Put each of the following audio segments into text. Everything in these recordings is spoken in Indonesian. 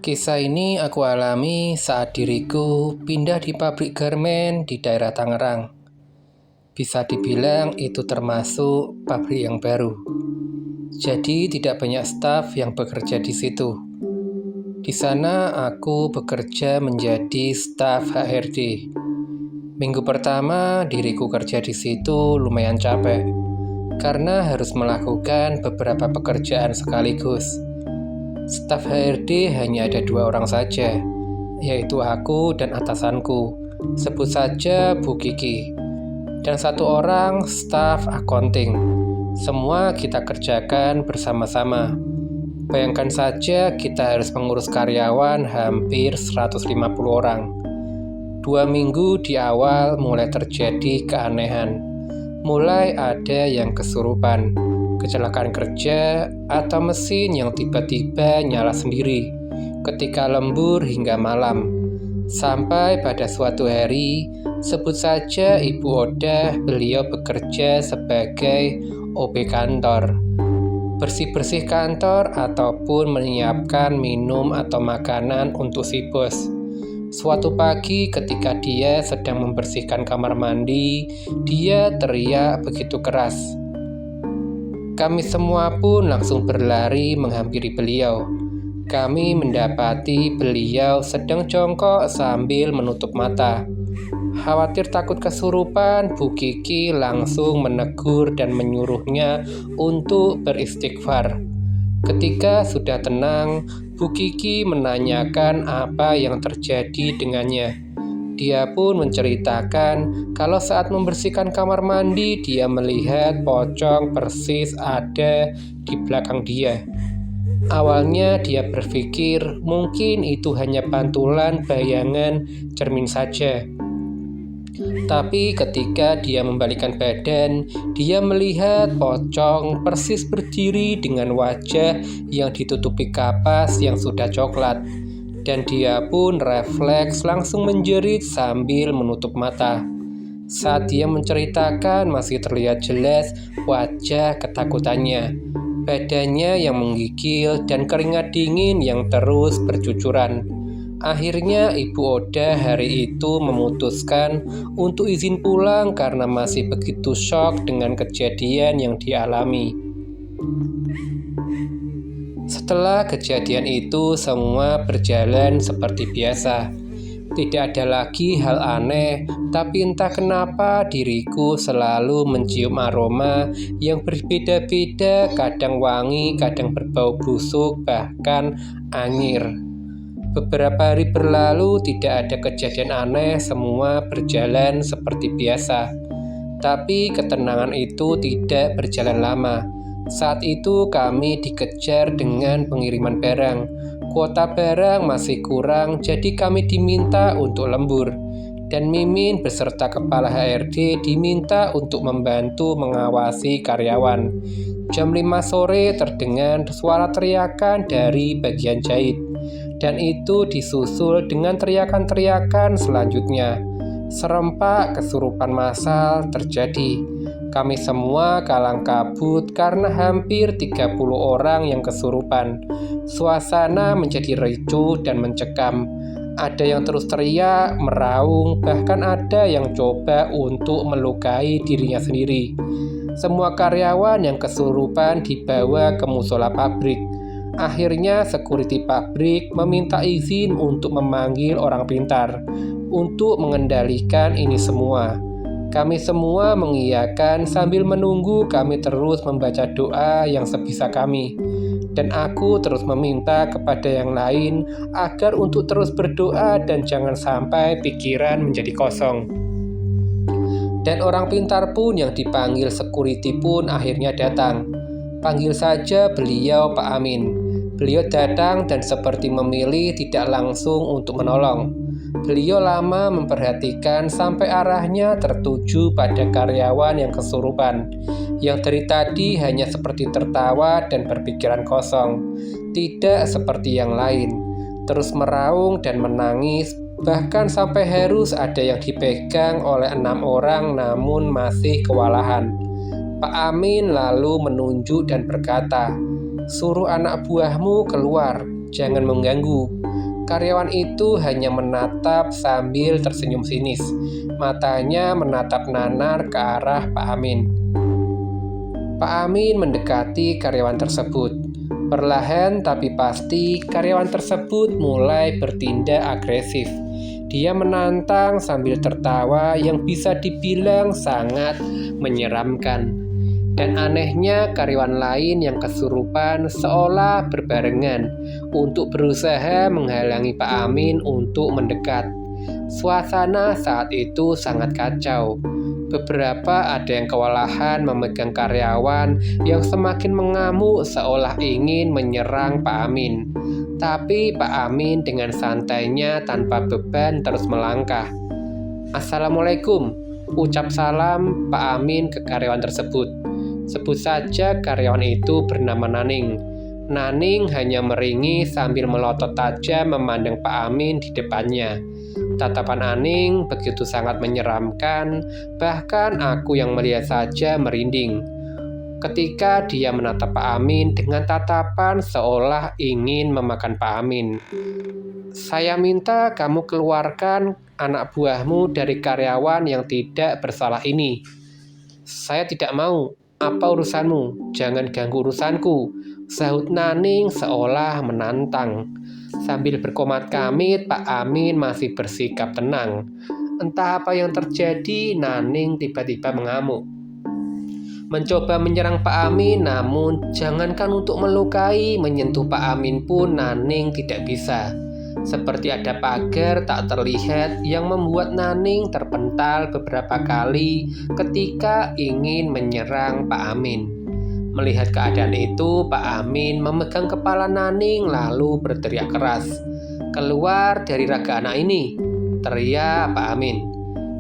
Kisah ini aku alami saat diriku pindah di pabrik garmen di daerah Tangerang. Bisa dibilang itu termasuk pabrik yang baru. Jadi tidak banyak staf yang bekerja di situ. Di sana aku bekerja menjadi staf HRD. Minggu pertama diriku kerja di situ lumayan capek karena harus melakukan beberapa pekerjaan sekaligus. Staf HRD hanya ada 2 orang saja, yaitu aku dan atasanku, sebut saja Bu Kiki, dan 1 orang staf accounting. Semua kita kerjakan bersama-sama. Bayangkan saja kita harus mengurus karyawan hampir 150 orang. 2 minggu di awal mulai terjadi keanehan. Mulai ada yang kesurupan, kecelakaan kerja, atau mesin yang tiba-tiba nyala sendiri ketika lembur hingga malam. Sampai pada suatu hari, sebut saja Ibu Odah, beliau bekerja sebagai OB kantor, bersih-bersih kantor ataupun menyiapkan minum atau makanan untuk si bos. Suatu pagi ketika dia sedang membersihkan kamar mandi, dia teriak begitu keras. Kami semua pun langsung berlari menghampiri beliau. Kami mendapati beliau sedang jongkok sambil menutup mata. Khawatir takut kesurupan, Bu Kiki langsung menegur dan menyuruhnya untuk beristighfar. Ketika sudah tenang, Bu Kiki menanyakan apa yang terjadi dengannya. Dia pun menceritakan kalau saat membersihkan kamar mandi, dia melihat pocong persis ada di belakang dia. Awalnya dia berpikir mungkin itu hanya pantulan bayangan cermin saja. Tapi ketika dia membalikkan badan, dia melihat pocong persis berdiri dengan wajah yang ditutupi kapas yang sudah coklat. Dan dia pun refleks langsung menjerit sambil menutup mata. Saat dia menceritakan masih terlihat jelas wajah ketakutannya, badannya yang menggigil dan keringat dingin yang terus bercucuran. Akhirnya Ibu Odah hari itu memutuskan untuk izin pulang karena masih begitu syok dengan kejadian yang dialami. Setelah kejadian itu, semua berjalan seperti biasa. Tidak ada lagi hal aneh, tapi entah kenapa diriku selalu mencium aroma yang berbeda-beda, kadang wangi, kadang berbau busuk, bahkan anyir. Beberapa hari berlalu, tidak ada kejadian aneh, semua berjalan seperti biasa. Tapi ketenangan itu tidak berjalan lama. Saat itu kami dikejar dengan pengiriman barang. Kuota barang masih kurang, jadi kami diminta untuk lembur. Dan Mimin beserta kepala HRD diminta untuk membantu mengawasi karyawan. Jam 5 sore terdengar suara teriakan dari bagian jahit. Dan itu disusul dengan teriakan-teriakan selanjutnya. Serempak kesurupan massal terjadi. Kami semua kalang kabut karena hampir 30 orang yang kesurupan. Suasana menjadi ricuh dan mencekam. Ada yang terus teriak, meraung, bahkan ada yang coba untuk melukai dirinya sendiri. Semua karyawan yang kesurupan dibawa ke musola pabrik. Akhirnya security pabrik meminta izin untuk memanggil orang pintar untuk mengendalikan ini semua. Kami semua mengiyakan sambil menunggu. Kami terus membaca doa yang sebisa kami. Dan aku terus meminta kepada yang lain agar untuk terus berdoa dan jangan sampai pikiran menjadi kosong. Dan orang pintar pun yang dipanggil security pun akhirnya datang. Panggil saja beliau Pak Amin. Beliau datang dan seperti memilih tidak langsung untuk menolong. Beliau lama memperhatikan sampai arahnya tertuju pada karyawan yang kesurupan, yang dari tadi hanya seperti tertawa dan berpikiran kosong, tidak seperti yang lain, terus meraung dan menangis, bahkan sampai harus ada yang dipegang oleh 6 orang namun masih kewalahan. Pak Amin lalu menunjuk dan berkata, suruh anak buahmu keluar, jangan mengganggu." Karyawan itu hanya menatap sambil tersenyum sinis. Matanya menatap nanar ke arah Pak Amin. Pak Amin mendekati karyawan tersebut. Perlahan tapi pasti, karyawan tersebut mulai bertindak agresif. Dia menantang sambil tertawa yang bisa dibilang sangat menyeramkan. Dan anehnya, karyawan lain yang kesurupan seolah berbarengan untuk berusaha menghalangi Pak Amin untuk mendekat. Suasana saat itu sangat kacau. Beberapa ada yang kewalahan memegang karyawan yang semakin mengamuk seolah ingin menyerang Pak Amin. Tapi Pak Amin dengan santainya tanpa beban terus melangkah. "Assalamualaikum," ucap salam Pak Amin ke karyawan tersebut. Sebut saja karyawan itu bernama Naning. Naning hanya meringis sambil melotot tajam memandang Pak Amin di depannya. Tatapan Aning begitu sangat menyeramkan, bahkan aku yang melihat saja merinding. Ketika dia menatap Pak Amin dengan tatapan seolah ingin memakan Pak Amin. "Saya minta kamu keluarkan anak buahmu dari karyawan yang tidak bersalah ini." "Saya tidak mau. Apa urusanmu? Jangan ganggu urusanku," sahut Naning seolah menantang. Sambil berkomat-kamit, Pak Amin masih bersikap tenang. Entah apa yang terjadi, Naning tiba-tiba mengamuk. Mencoba menyerang Pak Amin, namun jangankan untuk melukai, menyentuh Pak Amin pun Naning tidak bisa. Seperti ada pagar tak terlihat yang membuat Naning terpental beberapa kali ketika ingin menyerang Pak Amin. Melihat keadaan itu, Pak Amin memegang kepala Naning lalu berteriak keras. "Keluar dari raga anak ini!" teriak Pak Amin.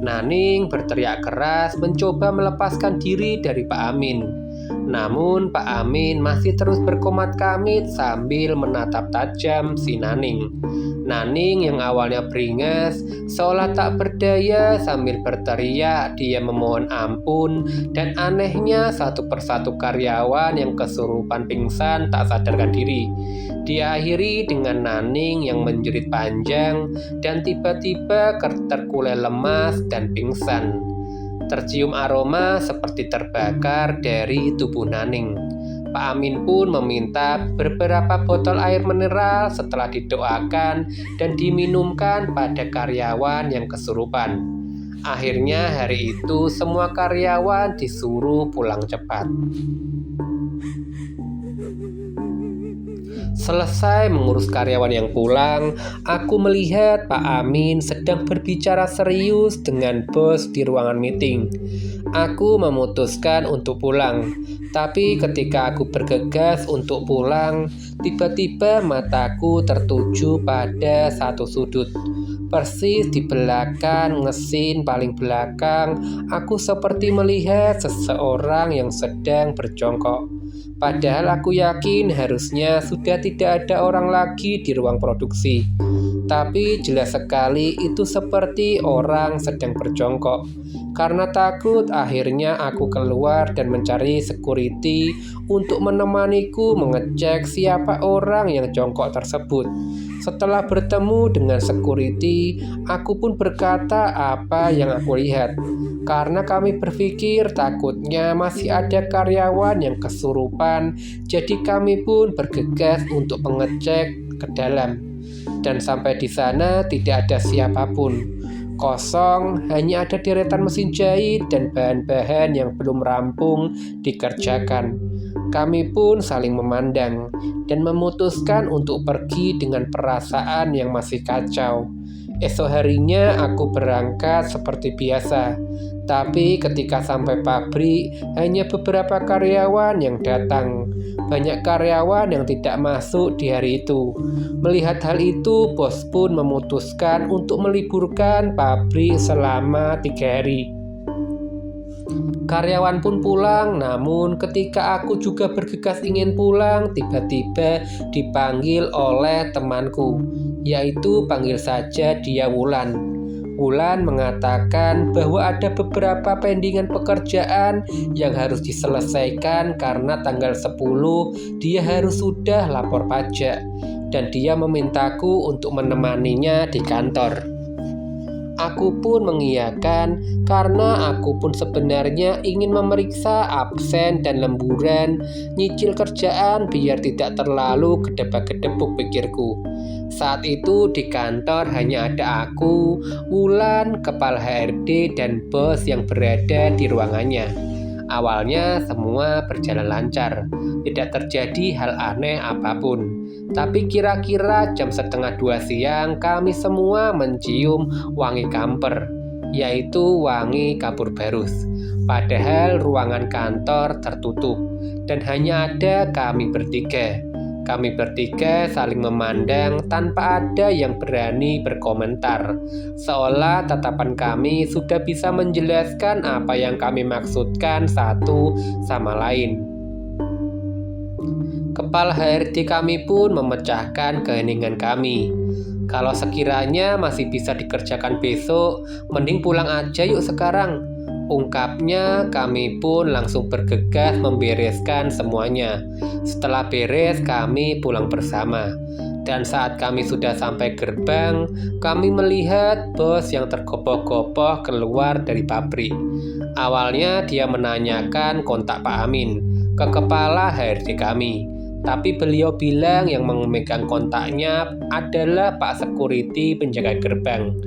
Naning berteriak keras mencoba melepaskan diri dari Pak Amin. Namun Pak Amin masih terus berkomat-kamit sambil menatap tajam si Naning. Naning yang awalnya beringas seolah tak berdaya sambil berteriak dia memohon ampun, dan anehnya satu persatu karyawan yang kesurupan pingsan tak sadarkan diri. Diakhiri dengan Naning yang menjerit panjang dan tiba-tiba terkulai lemas dan pingsan. Tercium aroma seperti terbakar dari tubuh Naning. Pak Amin pun meminta beberapa botol air mineral setelah didoakan dan diminumkan pada karyawan yang kesurupan. Akhirnya hari itu semua karyawan disuruh pulang cepat. Selesai mengurus karyawan yang pulang, aku melihat Pak Amin sedang berbicara serius dengan bos di ruangan meeting. Aku memutuskan untuk pulang, tapi ketika aku bergegas untuk pulang, tiba-tiba mataku tertuju pada satu sudut. Persis di belakang mesin paling belakang, aku seperti melihat seseorang yang sedang berjongkok. Padahal aku yakin harusnya sudah tidak ada orang lagi di ruang produksi. Tapi jelas sekali itu seperti orang sedang berjongkok. Karena takut, akhirnya aku keluar dan mencari security untuk menemaniku mengecek siapa orang yang jongkok tersebut. Setelah bertemu dengan security, aku pun berkata apa yang aku lihat. Karena kami berpikir takutnya masih ada karyawan yang kesurupan, jadi kami pun bergegas untuk mengecek ke dalam. Dan sampai di sana tidak ada siapapun. Kosong, hanya ada deretan mesin jahit dan bahan-bahan yang belum rampung dikerjakan. Kami pun saling memandang dan memutuskan untuk pergi dengan perasaan yang masih kacau. Esok harinya aku berangkat seperti biasa. Tapi ketika sampai pabrik, hanya beberapa karyawan yang datang. Banyak karyawan yang tidak masuk di hari itu. Melihat hal itu, bos pun memutuskan untuk meliburkan pabrik selama 3 hari. Karyawan pun pulang, namun ketika aku juga bergegas ingin pulang, tiba-tiba dipanggil oleh temanku, yaitu panggil saja dia Wulan. Wulan mengatakan bahwa ada beberapa pendingan pekerjaan yang harus diselesaikan karena tanggal 10 dia harus sudah lapor pajak, dan dia memintaku untuk menemaninya di kantor. Aku pun mengiyakan karena aku pun sebenarnya ingin memeriksa absen dan lemburan nyicil kerjaan biar tidak terlalu gedebak-gedebuk, pikirku. Saat itu di kantor hanya ada aku, Wulan, kepala HRD, dan bos yang berada di ruangannya. Awalnya semua berjalan lancar, tidak terjadi hal aneh apapun. Tapi kira-kira jam 1:30 siang kami semua mencium wangi kamper, yaitu wangi kapur barus. Padahal ruangan kantor tertutup dan hanya ada kami bertiga. Kami bertiga saling memandang tanpa ada yang berani berkomentar, seolah tatapan kami sudah bisa menjelaskan apa yang kami maksudkan satu sama lain. Kepala HRD kami pun memecahkan keheningan kami. Kalau sekiranya masih bisa dikerjakan besok, mending pulang aja yuk sekarang. Ungkapnya. Kami pun langsung bergegas membereskan semuanya. Setelah beres, kami pulang bersama. Dan saat kami sudah sampai gerbang, kami melihat bos yang tergopoh-gopoh keluar dari pabrik. Awalnya dia menanyakan kontak Pak Amin ke kepala HRD kami. Tapi beliau bilang yang memegang kontaknya adalah Pak Security penjaga gerbang.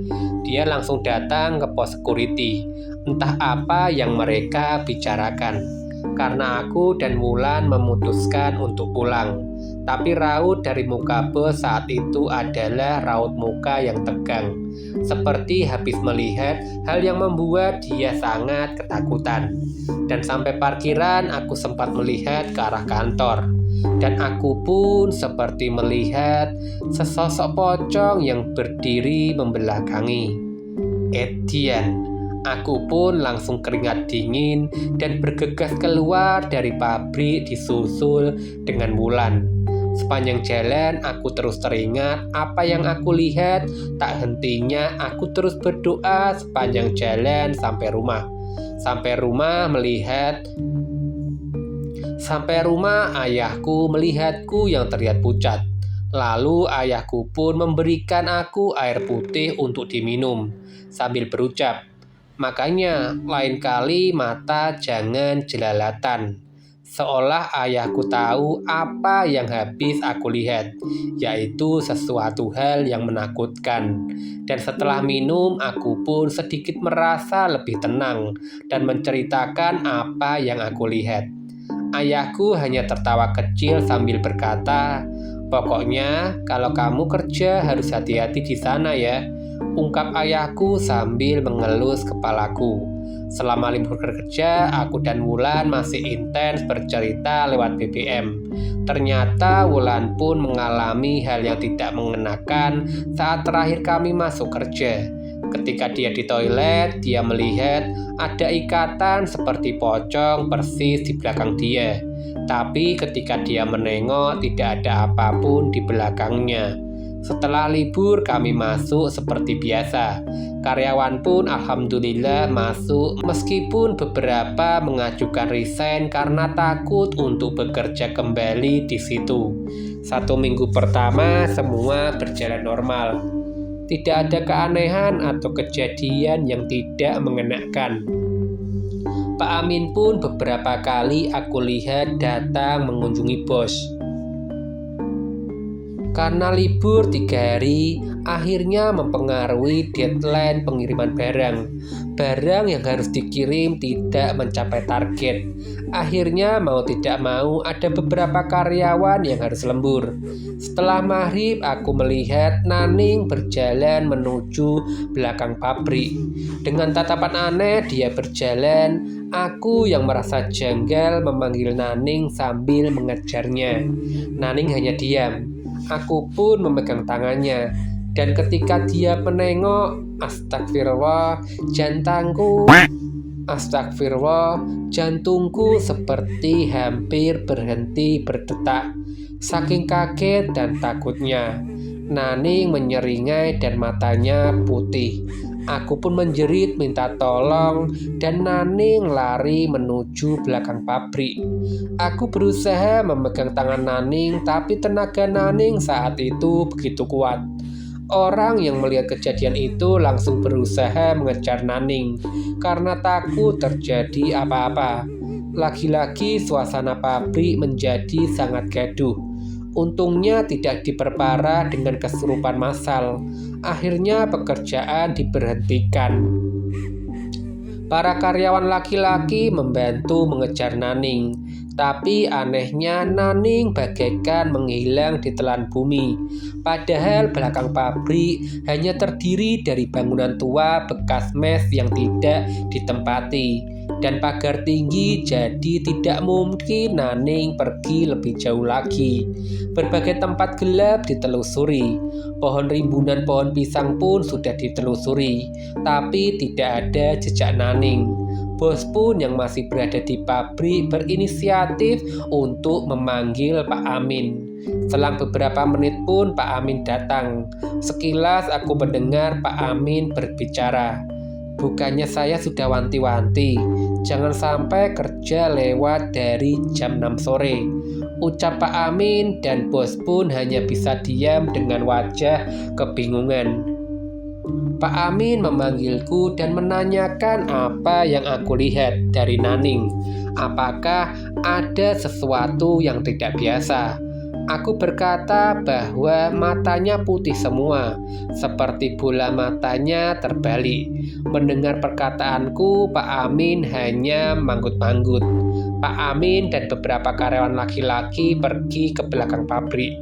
Dia langsung datang ke pos security. Entah apa yang mereka bicarakan. Karena aku dan Wulan memutuskan untuk pulang. Tapi raut dari muka bos saat itu adalah raut muka yang tegang. Seperti habis melihat hal yang membuat dia sangat ketakutan. Dan sampai parkiran aku sempat melihat ke arah kantor. Dan aku pun seperti melihat sesosok pocong yang berdiri membelakangi. Etienne. Aku pun langsung keringat dingin dan bergegas keluar dari pabrik disusul dengan Wulan. Sepanjang jalan aku terus teringat apa yang aku lihat. Tak hentinya aku terus berdoa sepanjang jalan sampai rumah. Sampai rumah ayahku melihatku yang terlihat pucat. Lalu ayahku pun memberikan aku air putih untuk diminum sambil berucap, "Makanya lain kali mata jangan jelalatan." Seolah ayahku tahu apa yang habis aku lihat, yaitu sesuatu hal yang menakutkan. Dan setelah minum, aku pun sedikit merasa lebih tenang dan menceritakan apa yang aku lihat. Ayahku hanya tertawa kecil sambil berkata, "Pokoknya kalau kamu kerja harus hati-hati di sana ya," ungkap ayahku sambil mengelus kepalaku. Selama libur kerja, aku dan Wulan masih intens bercerita lewat BBM. Ternyata Wulan pun mengalami hal yang tidak mengenakan saat terakhir kami masuk kerja. Ketika dia di toilet, dia melihat ada ikatan seperti pocong persis di belakang dia. Tapi ketika dia menengok, tidak ada apapun di belakangnya. Setelah libur, kami masuk seperti biasa. Karyawan pun alhamdulillah masuk, meskipun beberapa mengajukan resign karena takut untuk bekerja kembali di situ. 1 minggu pertama semua berjalan normal. Tidak ada keanehan atau kejadian yang tidak mengenakan. Pak Amin pun beberapa kali aku lihat datang mengunjungi bos. Karena libur 3 hari, akhirnya mempengaruhi deadline pengiriman barang. Barang yang harus dikirim tidak mencapai target. Akhirnya mau tidak mau ada beberapa karyawan yang harus lembur. Setelah maghrib, aku melihat Naning berjalan menuju belakang pabrik. Dengan tatapan aneh dia berjalan. Aku yang merasa janggal memanggil Naning sambil mengejarnya. Naning hanya diam. Aku pun memegang tangannya, dan ketika dia menengok, astagfirullah, jantungku seperti hampir berhenti berdetak, saking kaget dan takutnya. Naning menyeringai dan matanya putih. Aku pun menjerit minta tolong dan Naning lari menuju belakang pabrik. Aku berusaha memegang tangan Naning, tapi tenaga Naning saat itu begitu kuat. Orang yang melihat kejadian itu langsung berusaha mengejar Naning karena takut terjadi apa-apa. Lagi-lagi suasana pabrik menjadi sangat gaduh. Untungnya tidak diperparah dengan kesurupan massal. Akhirnya pekerjaan diberhentikan. Para karyawan laki-laki membantu mengejar Naning. Tapi anehnya Naning bagaikan menghilang di telan bumi. Padahal belakang pabrik hanya terdiri dari bangunan tua bekas mes yang tidak ditempati dan pagar tinggi, jadi tidak mungkin Naning pergi lebih jauh lagi. Berbagai tempat gelap ditelusuri. Pohon rimbunan pohon pisang pun sudah ditelusuri, tapi tidak ada jejak Naning. Bos pun yang masih berada di pabrik berinisiatif untuk memanggil Pak Amin. Selang beberapa menit pun Pak Amin datang. Sekilas aku mendengar Pak Amin berbicara. Bukannya saya sudah wanti-wanti, jangan sampai kerja lewat dari jam 6 sore. Ucap Pak Amin dan bos pun hanya bisa diam dengan wajah kebingungan. Pak Amin memanggilku dan menanyakan apa yang aku lihat dari Naning. Apakah ada sesuatu yang tidak biasa? Aku berkata bahwa matanya putih semua, seperti bola matanya terbalik. Mendengar perkataanku, Pak Amin hanya manggut-manggut. Pak Amin dan beberapa karyawan laki-laki pergi ke belakang pabrik.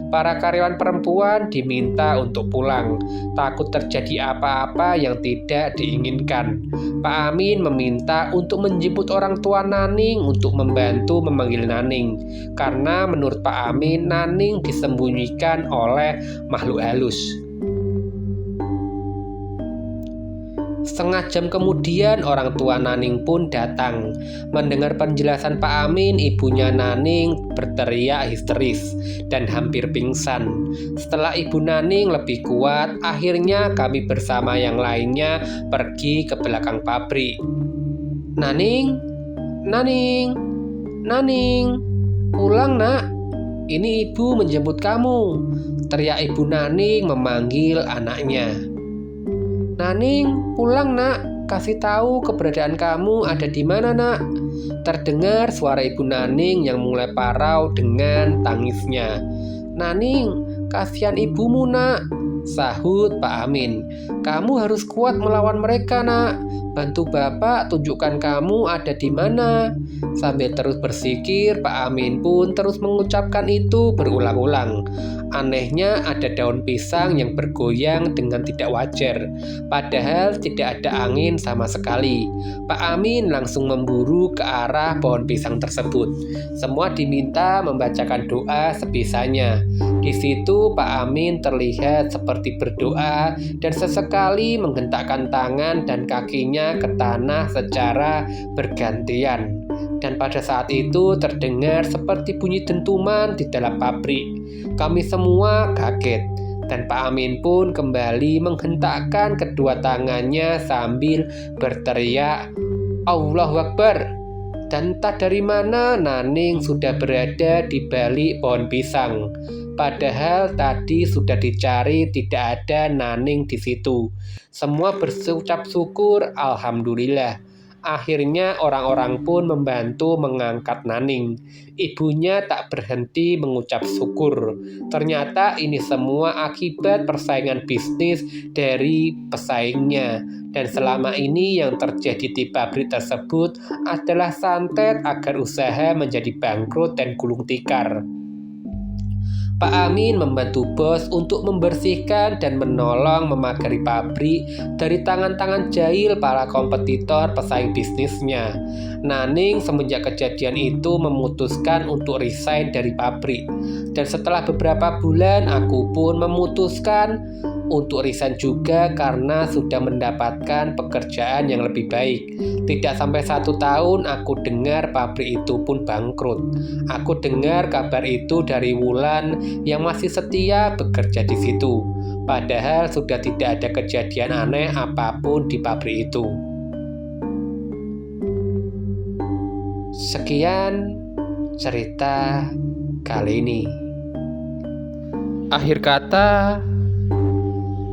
Para karyawan perempuan diminta untuk pulang, takut terjadi apa-apa yang tidak diinginkan. Pak Amin meminta untuk menjemput orang tua Naning untuk membantu memanggil Naning, karena menurut Pak Amin, Naning disembunyikan oleh makhluk halus. Setengah jam kemudian orang tua Naning pun datang. Mendengar penjelasan Pak Amin, ibunya Naning berteriak histeris dan hampir pingsan. Setelah ibu Naning lebih kuat, akhirnya kami bersama yang lainnya pergi ke belakang pabrik. Naning, Naning, Naning, pulang nak. Ini ibu menjemput kamu, teriak ibu Naning memanggil anaknya. Naning, pulang nak, kasih tahu keberadaan kamu ada di mana nak. Terdengar suara ibu Naning yang mulai parau dengan tangisnya. Naning, kasihan ibumu nak, sahut Pak Amin. Kamu harus kuat melawan mereka nak. Bantu bapak tunjukkan kamu ada di mana. Sambil terus bersikir, Pak Amin pun terus mengucapkan itu berulang-ulang. Anehnya ada daun pisang yang bergoyang dengan tidak wajar, padahal tidak ada angin sama sekali. Pak Amin langsung memburu ke arah pohon pisang tersebut. Semua diminta membacakan doa sebisanya. Di situ Pak Amin terlihat seperti berdoa dan sesekali menghentakkan tangan dan kakinya ke tanah secara bergantian. Dan pada saat itu terdengar seperti bunyi dentuman di dalam pabrik. Kami semua kaget, dan Pak Amin pun kembali menghentakkan kedua tangannya sambil berteriak, Allahu Akbar. Dan entah dari mana Naning sudah berada di balik pohon pisang. Padahal tadi sudah dicari, tidak ada Naning di situ. Semua berucap syukur, alhamdulillah. Akhirnya orang-orang pun membantu mengangkat Naning. Ibunya tak berhenti mengucap syukur. Ternyata ini semua akibat persaingan bisnis dari pesaingnya. Dan selama ini yang terjadi di pabrik tersebut adalah santet agar usaha menjadi bangkrut dan gulung tikar. Pak Amin membantu bos untuk membersihkan dan menolong memagari pabrik dari tangan-tangan jahil para kompetitor pesaing bisnisnya. Naning semenjak kejadian itu memutuskan untuk resign dari pabrik. Dan setelah beberapa bulan aku pun memutuskan untuk resign juga karena sudah mendapatkan pekerjaan yang lebih baik. Tidak sampai 1 tahun aku dengar pabrik itu pun bangkrut. Aku dengar kabar itu dari Wulan yang masih setia bekerja di situ. Padahal sudah tidak ada kejadian aneh apapun di pabrik itu. Sekian cerita kali ini. Akhir kata,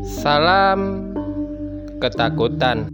salam ketakutan.